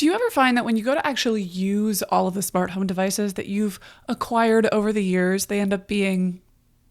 Do you ever find that when you go to actually use all of the smart home devices that you've acquired over the years, they end up being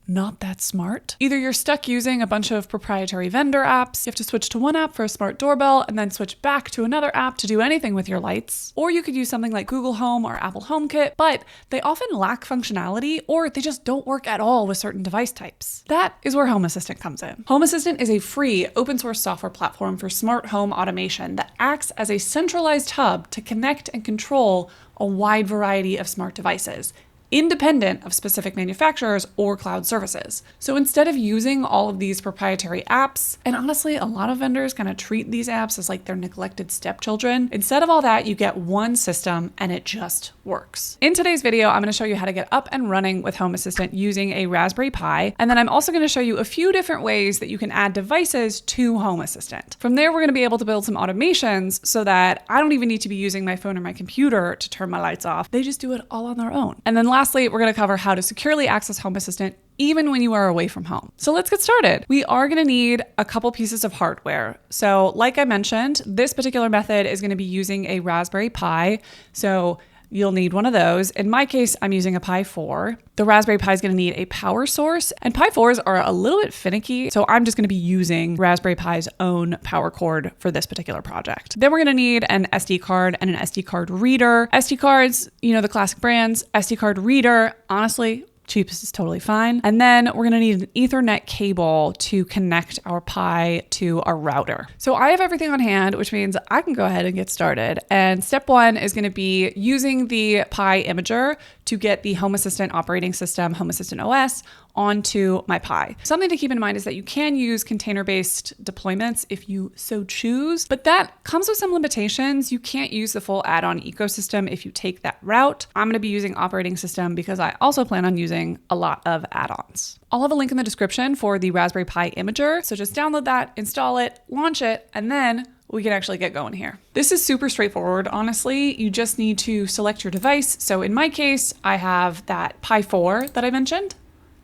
not that smart? Either you're stuck using a bunch of proprietary vendor apps, you have to switch to one app for a smart doorbell and then switch back to another app to do anything with your lights. Or you could use something like Google Home or Apple HomeKit, but they often lack functionality or they just don't work at all with certain device types. That is where Home Assistant comes in. Home Assistant is a free open source software platform for smart home automation that acts as a centralized hub to connect and control a wide variety of smart devices, independent of specific manufacturers or cloud services. So instead of using all of these proprietary apps, and honestly, a lot of vendors kind of treat these apps as like their neglected stepchildren, instead of all that, you get one system and it just works. In today's video, I'm going to show you how to get up and running with Home Assistant using a Raspberry Pi, and then I'm also going to show you a few different ways that you can add devices to Home Assistant. From there, we're going to be able to build some automations so that I don't even need to be using my phone or my computer to turn my lights off. They just do it all on their own. And then lastly, we're going to cover how to securely access Home Assistant even when you are away from home. So let's get started. We are going to need a couple pieces of hardware. So like I mentioned, this particular method is going to be using a Raspberry Pi. So you'll need one of those. In my case, I'm using a Pi 4. The Raspberry Pi is going to need a power source, and Pi 4s are a little bit finicky, so I'm just going to be using Raspberry Pi's own power cord for this particular project. Then we're going to need an SD card and an SD card reader. SD cards, you know, the classic brands. SD card reader, honestly, cheapest is totally fine. And then we're going to need an Ethernet cable to connect our Pi to our router. So I have everything on hand, which means I can go ahead and get started. And step one is going to be using the Pi imager to get the Home Assistant operating system, Home Assistant OS, onto my Pi. Something to keep in mind is that you can use container-based deployments if you so choose, but that comes with some limitations. You can't use the full add-on ecosystem if you take that route. I'm going to be using operating system because I also plan on using a lot of add-ons. I'll have a link in the description for the Raspberry Pi imager, so just download that, install it, launch it, and then we can actually get going here. This is super straightforward, honestly. You just need to select your device. So in my case, I have that Pi 4 that I mentioned.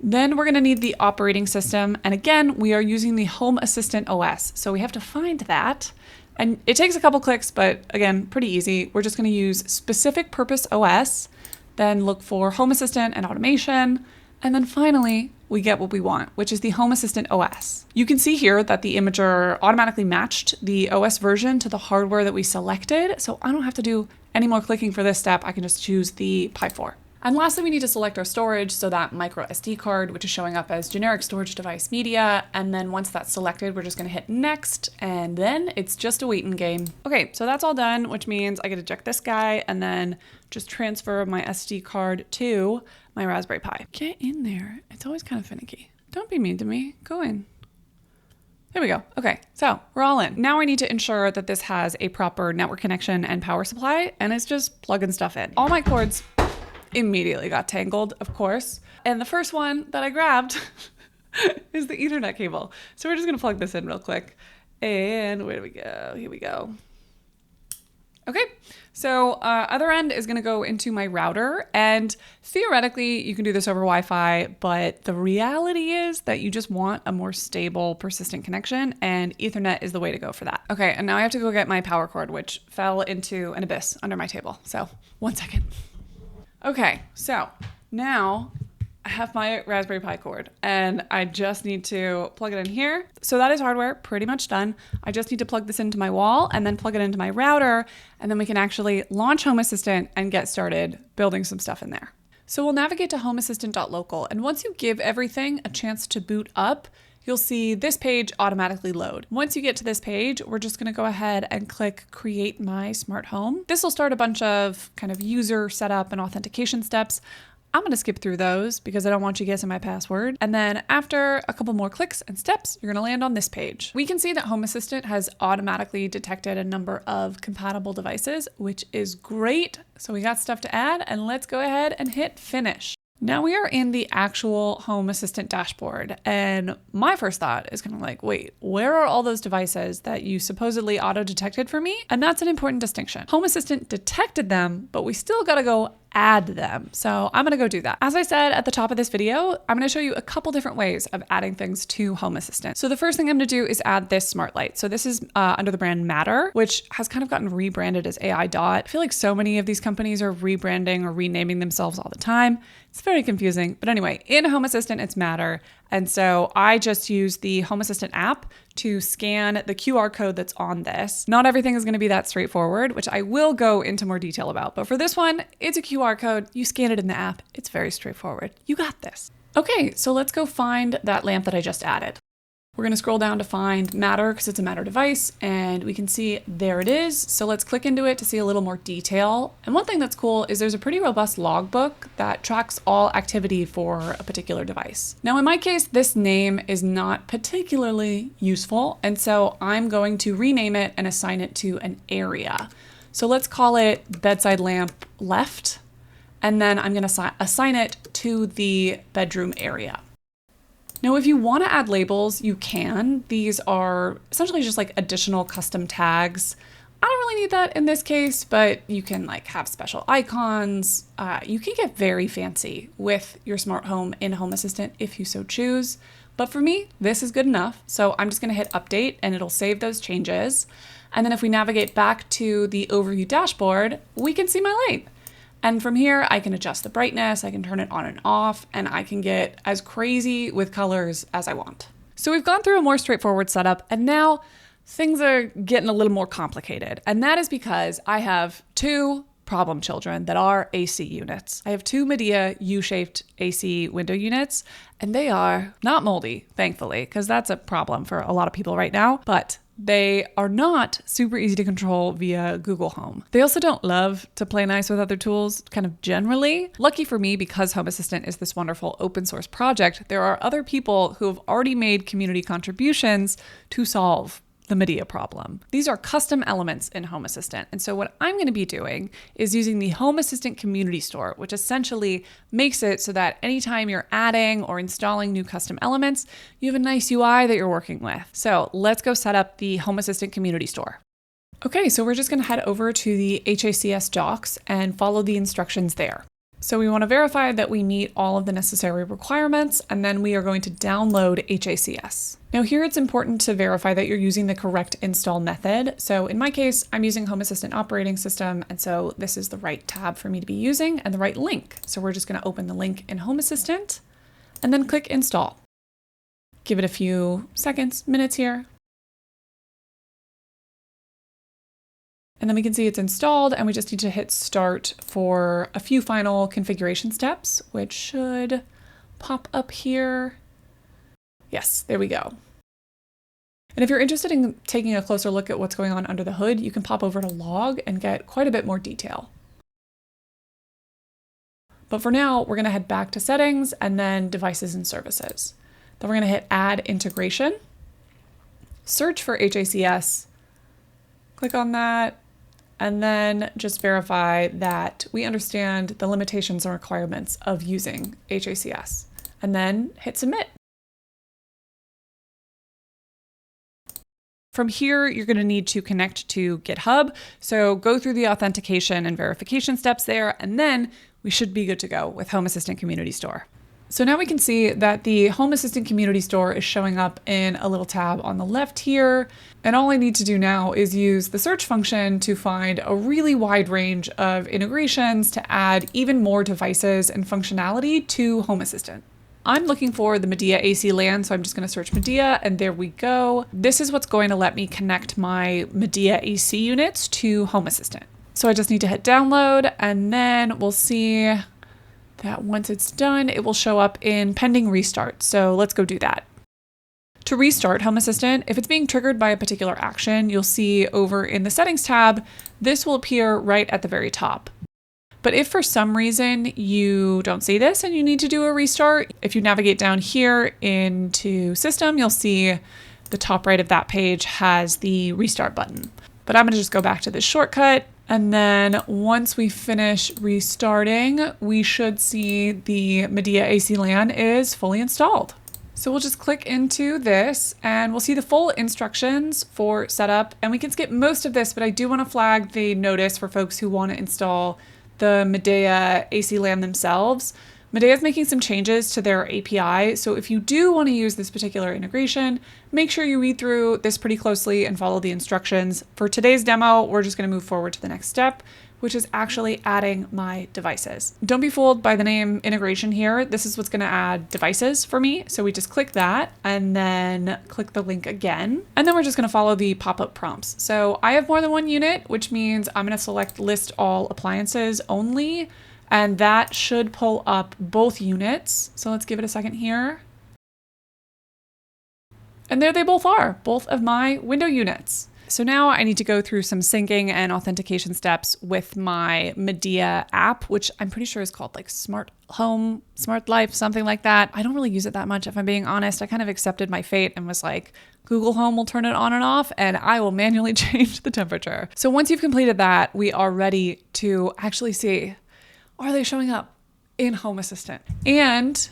Then we're going to need the operating system. And again, we are using the Home Assistant OS. So we have to find that. And it takes a couple clicks, but again, pretty easy. We're just going to use specific purpose OS, then look for Home Assistant and automation. And then finally, we get what we want, which is the Home Assistant OS. You can see here that the imager automatically matched the OS version to the hardware that we selected. So I don't have to do any more clicking for this step. I can just choose the Pi 4. And lastly, we need to select our storage, so that micro SD card, which is showing up as generic storage device media. And then once that's selected, we're just going to hit next, and then it's just a waiting game. Okay, so that's all done, which means I get to check this guy and then just transfer my SD card to my Raspberry Pi. Get in there. It's always kind of finicky. Don't be mean to me. Go in. There we go. Okay, so we're all in. Now I need to ensure that this has a proper network connection and power supply, and it's just plugging stuff in. All my cords immediately got tangled, of course. And the first one that I grabbed is the Ethernet cable. So we're just gonna plug this in real quick. And where do we go? Here we go. Okay, so other end is gonna go into my router, and theoretically you can do this over Wi-Fi, but the reality is that you just want a more stable, persistent connection, and Ethernet is the way to go for that. Okay, and now I have to go get my power cord, which fell into an abyss under my table. So 1 second. Okay, so now I have my Raspberry Pi cord and I just need to plug it in here. So that is hardware pretty much done. I just need to plug this into my wall and then plug it into my router, and then we can actually launch Home Assistant and get started building some stuff in there. So we'll navigate to homeassistant.local, and once you give everything a chance to boot up, you'll see this page automatically load. Once you get to this page, we're just gonna go ahead and click Create My Smart Home. This will start a bunch of kind of user setup and authentication steps. I'm gonna skip through those because I don't want you guessing my password. And then after a couple more clicks and steps, you're gonna land on this page. We can see that Home Assistant has automatically detected a number of compatible devices, which is great. So we got stuff to add, and let's go ahead and hit finish. Now we are in the actual Home Assistant dashboard, and my first thought is kind of like, wait, where are all those devices that you supposedly auto-detected for me? And that's an important distinction. Home Assistant detected them, but we still gotta go add them. So I'm gonna go do that. As I said at the top of this video, I'm gonna show you a couple different ways of adding things to Home Assistant. So the first thing I'm gonna do is add this smart light. So this is under the brand Matter, which has kind of gotten rebranded as AI Dot. I feel like so many of these companies are rebranding or renaming themselves all the time. It's very confusing. But anyway, in Home Assistant, it's Matter. And so I just use the Home Assistant app to scan the QR code that's on this. Not everything is going to be that straightforward, which I will go into more detail about. But for this one, it's a QR code. You scan it in the app. It's very straightforward. You got this. Okay, so let's go find that lamp that I just added. We're going to scroll down to find Matter because it's a Matter device, and we can see there it is. So let's click into it to see a little more detail. And one thing that's cool is there's a pretty robust logbook that tracks all activity for a particular device. Now in my case, this name is not particularly useful, and so I'm going to rename it and assign it to an area. So let's call it bedside lamp left, and then I'm going to assign it to the bedroom area. Now, if you want to add labels, you can. These are essentially just like additional custom tags. I don't really need that in this case, but you can like have special icons. You can get very fancy with your smart home in Home Assistant if you so choose. But for me, this is good enough. So I'm just going to hit update and it'll save those changes. And then if we navigate back to the overview dashboard, we can see my light. And from here, I can adjust the brightness, I can turn it on and off, and I can get as crazy with colors as I want. So we've gone through a more straightforward setup, and now things are getting a little more complicated. And that is because I have two problem children that are AC units. I have two Medea U-shaped AC window units, and they are not moldy, thankfully, because that's a problem for a lot of people right now, but they are not super easy to control via Google Home. They also don't love to play nice with other tools, kind of generally. Lucky for me, because Home Assistant is this wonderful open source project, there are other people who have already made community contributions to solve the Medea problem. These are custom elements in Home Assistant. And so what I'm going to be doing is using the Home Assistant community store, which essentially makes it so that anytime you're adding or installing new custom elements, you have a nice UI that you're working with. So let's go set up the Home Assistant community store. Okay, so we're just going to head over to the HACS docs and follow the instructions there. So we want to verify that we meet all of the necessary requirements, and then we are going to download HACS. Now here it's important to verify that you're using the correct install method. So in my case, I'm using Home Assistant operating system, and so this is the right tab for me to be using and the right link. So we're just going to open the link in Home Assistant and then click install. Give it a few seconds, minutes here. And then we can see it's installed, and we just need to hit start for a few final configuration steps, which should pop up here. Yes, there we go. And if you're interested in taking a closer look at what's going on under the hood, you can pop over to log and get quite a bit more detail. But for now, we're going to head back to settings and then devices and services. Then we're going to hit add integration, search for HACS, click on that, and then just verify that we understand the limitations and requirements of using HACS, and then hit submit. From here, you're going to need to connect to GitHub. So go through the authentication and verification steps there, and then we should be good to go with Home Assistant Community Store. So now we can see that the Home Assistant Community Store is showing up in a little tab on the left here. And all I need to do now is use the search function to find a really wide range of integrations to add even more devices and functionality to Home Assistant. I'm looking for the Medea AC LAN, so I'm just going to search Medea, and there we go. This is what's going to let me connect my Medea AC units to Home Assistant. So I just need to hit download, and then we'll see that once it's done, it will show up in pending restart. So let's go do that. To restart Home Assistant, if it's being triggered by a particular action, you'll see over in the settings tab, this will appear right at the very top. But if for some reason you don't see this and you need to do a restart, if you navigate down here into system, you'll see the top right of that page has the restart button. But I'm going to just go back to this shortcut. And then once we finish restarting, we should see the Medea AC LAN is fully installed. So we'll just click into this and we'll see the full instructions for setup. And we can skip most of this, but I do want to flag the notice for folks who want to install the Medea AC LAN themselves, Medea is making some changes to their API. So if you do want to use this particular integration, make sure you read through this pretty closely and follow the instructions. For today's demo, we're just going to move forward to the next step, which is actually adding my devices. Don't be fooled by the name integration here. This is what's going to add devices for me. So we just click that and then click the link again. And then we're just going to follow the pop-up prompts. So I have more than one unit, which means I'm going to select list all appliances only. And that should pull up both units. So let's give it a second here. And there they both are, both of my window units. So now I need to go through some syncing and authentication steps with my Medea app, which I'm pretty sure is called like Smart Home, Smart Life, something like that. I don't really use it that much, if I'm being honest. I kind of accepted my fate and was like, Google Home will turn it on and off, and I will manually change the temperature. So once you've completed that, we are ready to actually see, are they showing up in Home Assistant? And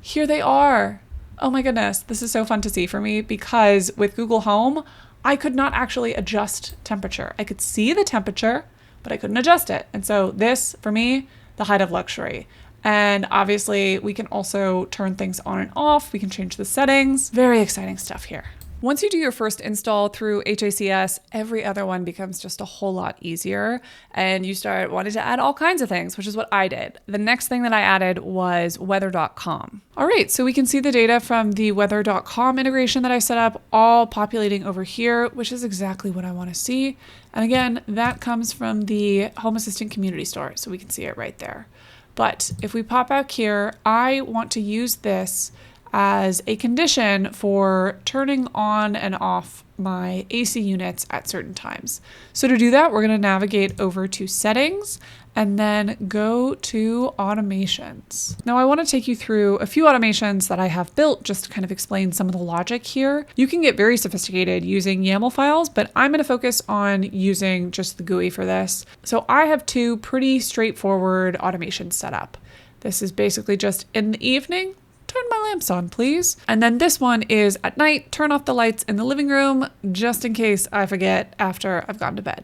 here they are. Oh my goodness, this is so fun to see for me because with Google Home, I could not actually adjust temperature. I could see the temperature, but I couldn't adjust it. And so this, for me, the height of luxury. And obviously we can also turn things on and off. We can change the settings. Very exciting stuff here. Once you do your first install through HACS, every other one becomes just a whole lot easier and you start wanting to add all kinds of things, which is what I did. The next thing that I added was weather.com. All right, so we can see the data from the weather.com integration that I set up all populating over here, which is exactly what I want to see. And again, that comes from the Home Assistant community store, so we can see it right there. But if we pop out here, I want to use this as a condition for turning on and off my AC units at certain times. So to do that, we're going to navigate over to settings and then go to automations. Now I want to take you through a few automations that I have built just to kind of explain some of the logic here. You can get very sophisticated using YAML files, but I'm going to focus on using just the GUI for this. So I have two pretty straightforward automations set up. This is basically just in the evening, turn my lamps on, please. And then this one is at night, turn off the lights in the living room, just in case I forget after I've gone to bed.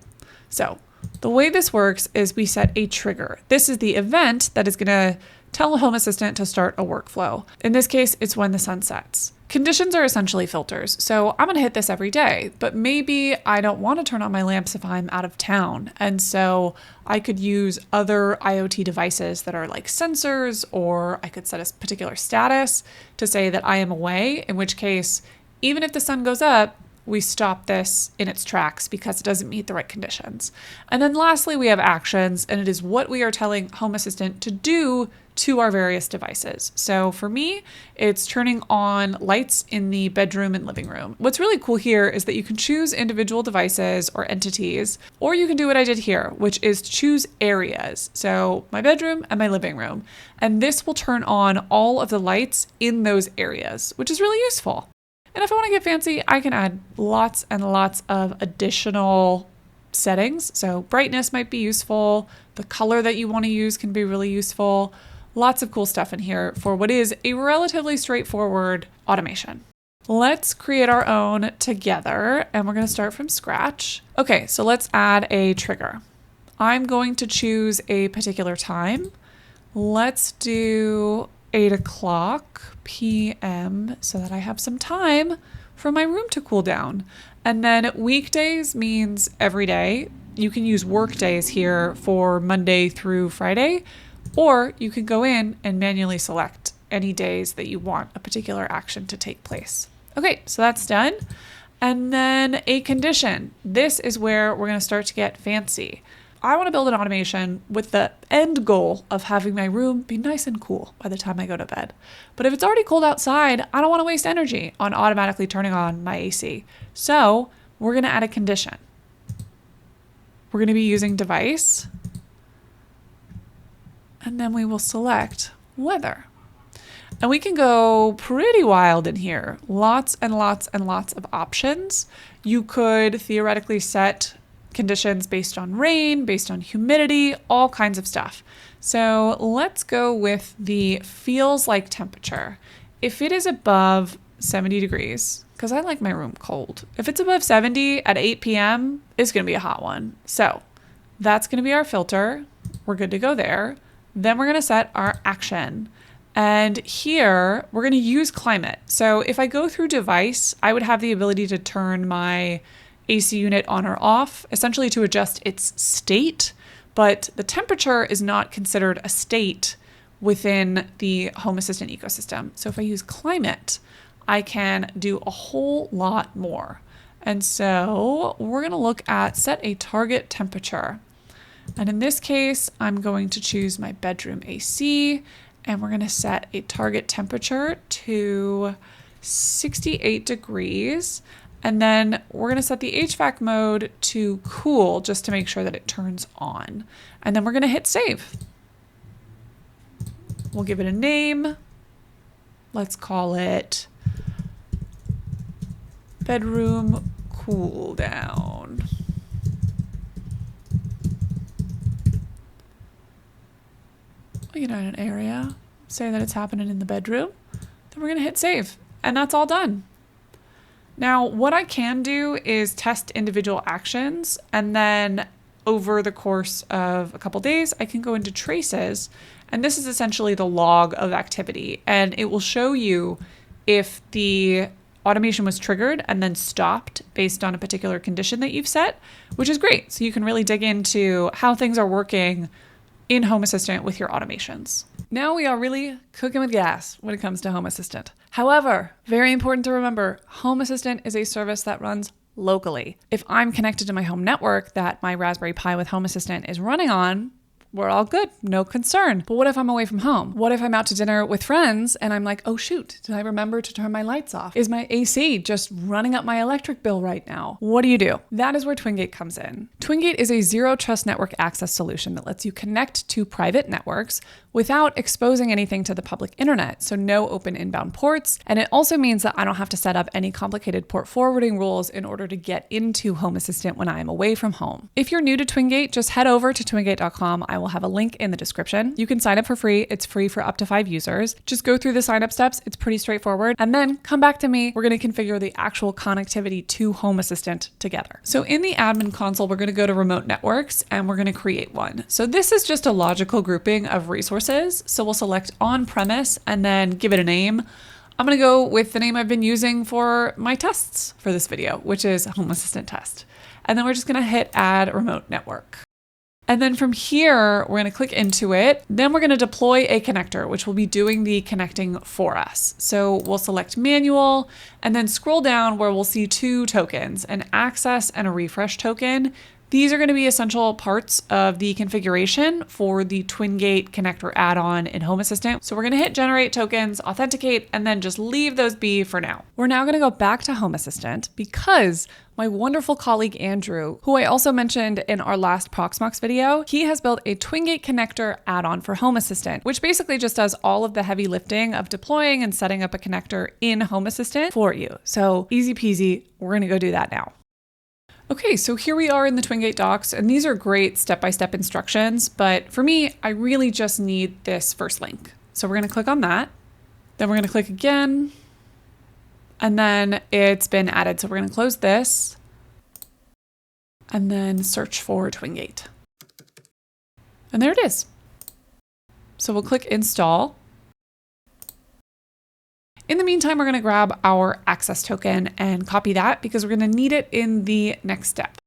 So the way this works is we set a trigger. This is the event that is gonna tell Home Assistant to start a workflow. In this case, it's when the sun sets. Conditions are essentially filters. So I'm gonna hit this every day, but maybe I don't wanna turn on my lamps if I'm out of town. And so I could use other IoT devices that are like sensors, or I could set a particular status to say that I am away, in which case, even if the sun goes up, we stop this in its tracks because it doesn't meet the right conditions. And then lastly, we have actions, and it is what we are telling Home Assistant to do to our various devices. So for me, it's turning on lights in the bedroom and living room. What's really cool here is that you can choose individual devices or entities, or you can do what I did here, which is choose areas. So my bedroom and my living room. And this will turn on all of the lights in those areas, which is really useful. And if I want to get fancy, I can add lots and lots of additional settings. So brightness might be useful. The color that you want to use can be really useful. Lots of cool stuff in here for what is a relatively straightforward automation. Let's create our own together, and we're going to start from scratch. Okay, so let's add a trigger. I'm going to choose a particular time. Let's do 8 o'clock p.m. so that I have some time for my room to cool down. And then weekdays means every day. You can use work days here for Monday through Friday, or you can go in and manually select any days that you want a particular action to take place. Okay, so that's done. And then a condition. This is where we're going to start to get fancy. I want to build an automation with the end goal of having my room be nice and cool by the time I go to bed. But if it's already cold outside, I don't want to waste energy on automatically turning on my AC. So we're going to add a condition. We're going to be using device, and then we will select weather. And we can go pretty wild in here. Lots and lots and lots of options. You could theoretically set conditions based on rain, based on humidity, all kinds of stuff. So let's go with the feels like temperature. If it is above 70 degrees, because I like my room cold. If it's above 70 at 8 p.m., it's going to be a hot one. So that's going to be our filter. We're good to go there. Then we're going to set our action. And here we're going to use climate. So if I go through device, I would have the ability to turn my AC unit on or off, essentially to adjust its state. But the temperature is not considered a state within the Home Assistant ecosystem. So if I use climate, I can do a whole lot more. And so we're going to look at set a target temperature. And in this case, I'm going to choose my bedroom AC, and we're going to set a target temperature to 68 degrees. And then we're going to set the HVAC mode to cool just to make sure that it turns on. And then we're going to hit save. We'll give it a name. Let's call it bedroom cool down. You know, an area, say that it's happening in the bedroom, then we're going to hit save, and that's all done. Now, what I can do is test individual actions, and then over the course of a couple days, I can go into traces, and this is essentially the log of activity, and it will show you if the automation was triggered and then stopped based on a particular condition that you've set, which is great. So you can really dig into how things are working in Home Assistant with your automations. Now we are really cooking with gas when it comes to Home Assistant. However, very important to remember, Home Assistant is a service that runs locally. If I'm connected to my home network that my Raspberry Pi with Home Assistant is running on, we're all good, no concern. But what if I'm away from home? What if I'm out to dinner with friends and I'm like, oh shoot, did I remember to turn my lights off? Is my AC just running up my electric bill right now? What do you do? That is where Twingate comes in. Twingate is a zero trust network access solution that lets you connect to private networks without exposing anything to the public internet, so no open inbound ports. And it also means that I don't have to set up any complicated port forwarding rules in order to get into Home Assistant when I am away from home. If you're new to Twingate, just head over to twingate.com. I will have a link in the description. You can sign up for free. It's free for up to 5 users. Just go through the sign up steps. It's pretty straightforward. And then come back to me. We're going to configure the actual connectivity to Home Assistant together. So in the admin console, we're going to go to remote networks and we're going to create one. So this is just a logical grouping of resources. So we'll select on-premise and then give it a name. I'm going to go with the name I've been using for my tests for this video, which is Home Assistant Test. And then we're just going to hit add remote network. And then from here, we're going to click into it. Then we're going to deploy a connector, which will be doing the connecting for us. So we'll select manual and then scroll down where we'll see 2 tokens, an access and a refresh token. These are going to be essential parts of the configuration for the Twingate connector add-on in Home Assistant. So we're going to hit generate tokens, authenticate, and then just leave those be for now. We're now going to go back to Home Assistant because my wonderful colleague Andrew, who I also mentioned in our last Proxmox video, he has built a Twingate connector add-on for Home Assistant, which basically just does all of the heavy lifting of deploying and setting up a connector in Home Assistant for you. So easy peasy, we're going to go do that now. Okay, so here we are in the Twingate docs, and these are great step-by-step instructions, but for me, I really just need this first link. So we're going to click on that, then we're going to click again, and then it's been added. So we're going to close this, and then search for Twingate. And there it is. So we'll click install. In the meantime, we're going to grab our access token and copy that because we're going to need it in the next step.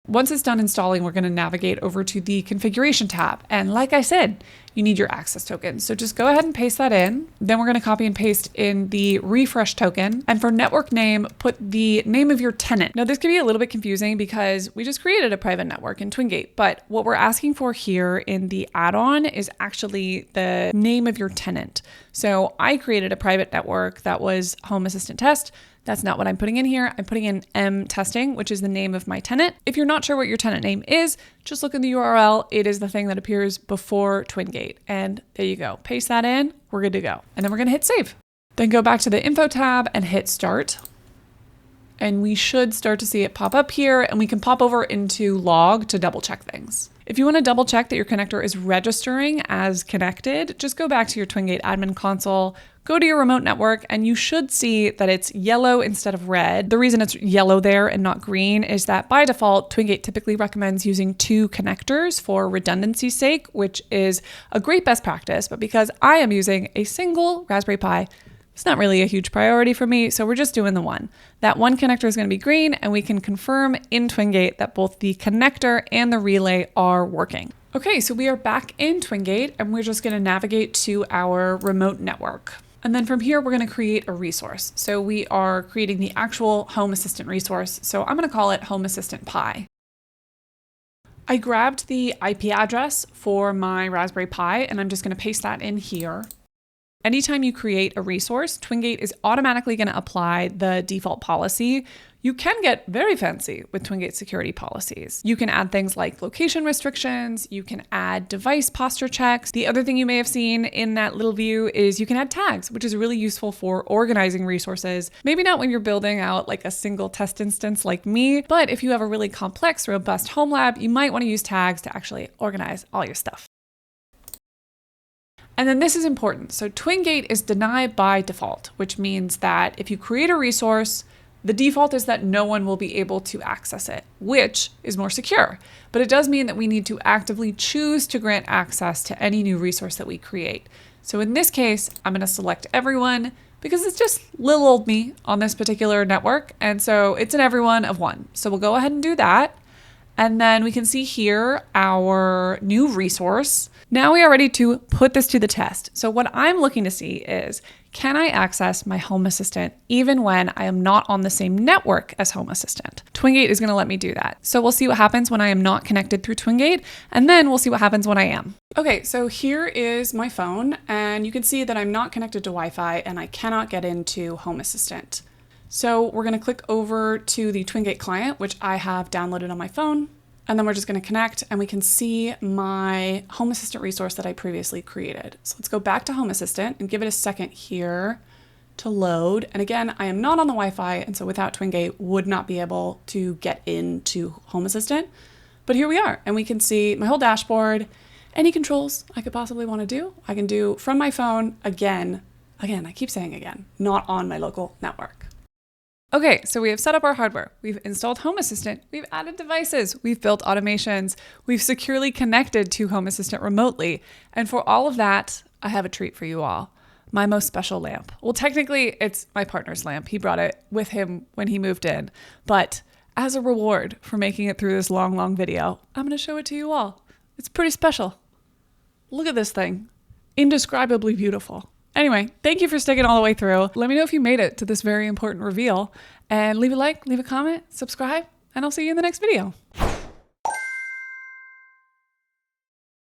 Once it's done installing, we're going to navigate over to the configuration tab. And like I said, you need your access token. So just go ahead and paste that in. Then we're going to copy and paste in the refresh token. And for network name, put the name of your tenant. Now this can be a little bit confusing because we just created a private network in Twingate, but what we're asking for here in the add-on is actually the name of your tenant. So I created a private network that was Home Assistant Test. That's not what I'm putting in here. I'm putting in M testing, which is the name of my tenant. If you're not sure what your tenant name is, just look in the URL. It is the thing that appears before Twingate. And there you go. Paste that in. We're good to go. And then we're going to hit save. Then go back to the info tab and hit start. and we should start to see it pop up here, and we can pop over into log to double check things. If you want to double check that your connector is registering as connected, just go back to your Twingate admin console, go to your remote network, and you should see that it's yellow instead of red. The reason it's yellow there and not green is that by default, Twingate typically recommends using 2 connectors for redundancy's sake, which is a great best practice, but because I am using a single Raspberry Pi, it's not really a huge priority for me, so we're just doing the one. That one connector is going to be green, and we can confirm in Twingate that both the connector and the relay are working. Okay, so we are back in Twingate, and we're just going to navigate to our remote network. And then from here, we're going to create a resource. So we are creating the actual Home Assistant resource. So I'm going to call it Home Assistant Pi. I grabbed the IP address for my Raspberry Pi, and I'm just going to paste that in here. Anytime you create a resource, Twingate is automatically going to apply the default policy. You can get very fancy with Twingate security policies. You can add things like location restrictions. You can add device posture checks. The other thing you may have seen in that little view is you can add tags, which is really useful for organizing resources. Maybe not when you're building out like a single test instance like me, but if you have a really complex, robust home lab, you might want to use tags to actually organize all your stuff. And then this is important. So Twingate is deny by default, which means that if you create a resource, the default is that no one will be able to access it, which is more secure. But it does mean that we need to actively choose to grant access to any new resource that we create. So in this case, I'm going to select everyone because it's just little old me on this particular network. And so it's an everyone of 1. So we'll go ahead and do that. And then we can see here our new resource. Now we are ready to put this to the test. So what I'm looking to see is, can I access my Home Assistant even when I am not on the same network as Home Assistant? Twingate is going to let me do that. So we'll see what happens when I am not connected through Twingate, and then we'll see what happens when I am. Okay, so here is my phone, and you can see that I'm not connected to Wi-Fi and I cannot get into Home Assistant. So we're going to click over to the Twingate client, which I have downloaded on my phone. And then we're just going to connect and we can see my Home Assistant resource that I previously created. So let's go back to Home Assistant and give it a second here to load. And again, I am not on the Wi-Fi, and so without Twingate would not be able to get into Home Assistant. But here we are, and we can see my whole dashboard, any controls I could possibly want to do. I can do from my phone again, I keep saying again, not on my local network. Okay, so we have set up our hardware. We've installed Home Assistant. We've added devices. We've built automations. We've securely connected to Home Assistant remotely. And for all of that, I have a treat for you all. My most special lamp. Well, technically, it's my partner's lamp. He brought it with him when he moved in. But as a reward for making it through this long, long video, I'm going to show it to you all. It's pretty special. Look at this thing. Indescribably beautiful. Anyway, thank you for sticking all the way through. Let me know if you made it to this very important reveal, and leave a like, leave a comment, subscribe, and I'll see you in the next video.